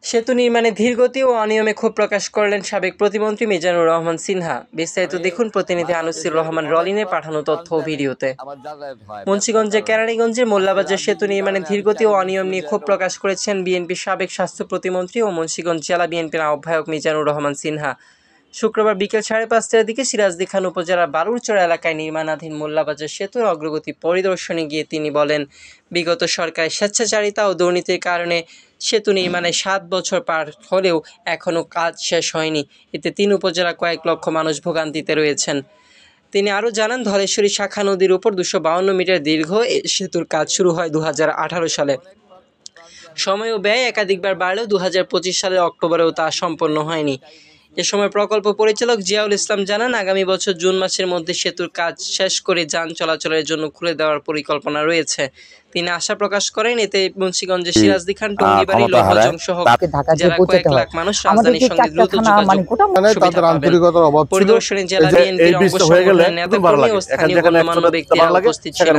সেতু নির্মাণে ধীরগতি ও অনিয়মে ক্ষোভ প্রকাশ করলেন সাবেক প্রতিমন্ত্রী মিজানুর রহমান সিনহা। বিস্তারিত দেখুন প্রতিনিধি আনুসির রহমান রলিনের পাঠানো তথ্য ও ভিডিওতে। মুন্সিগঞ্জের কেরানীগঞ্জে মোল্লাবাজার সেতু নির্মাণে ধীরগতি ও অনিয়ম নিয়ে ক্ষোভ প্রকাশ করেছেন বিএনপির সাবেক স্বাস্থ্য প্রতিমন্ত্রী ও মুন্সিগঞ্জ জেলা বিএনপির আহ্বায়ক মিজানুর রহমান সিনহা। শুক্রবার বিকেল 5:30টার দিকে সিরাজদি খান উপজেলার বালুরচর এলাকায় নির্মাণাধীন মোল্লাবাজার সেতুর অগ্রগতি পরিদর্শনে গিয়ে তিনি বলেন, বিগত সরকারের স্বেচ্ছাচারিতা ও দুর্নীতির কারণে সেতু নির্মাণে 7 বছর পার হলেও এখনও কাজ শেষ হয়নি। এতে 3 উপজেলা কয়েক লক্ষ মানুষ ভোগান্তিতে রয়েছেন। তিনি আরও জানান, ধলেশ্বরী শাখা নদীর উপর 252 মিটার দীর্ঘ এ সেতুর কাজ শুরু হয় 2018 সালে। সময় ও ব্যয় একাধিকবার বাড়লেও 2025 সালের অক্টোবরেও তা সম্পন্ন হয়নি। এ সময় প্রকল্প পরিচালক জিয়াউল ইসলাম জানান, আগামী বছর জুন মাসের মধ্যে সেতুর কাজ শেষ করে যান চলাচলের জন্য খুলে দেওয়ার পরিকল্পনা রয়েছে। তিনি আশা প্রকাশ করেন, এতে মুন্সিগঞ্জের সিরাজদি খান, টঙ্গিবাড়ি, লৌহজং সহ জেলার কয়েক লাখ মানুষ রাজধানীর সঙ্গে দ্রুত যোগাযোগ পাবেন। পরিদর্শনে জেলা বিএনপির অঙ্গ সংগঠনের নেতাকর্মী ও স্থানীয় গণ্যমান্য ব্যক্তিরা উপস্থিত ছিলেন।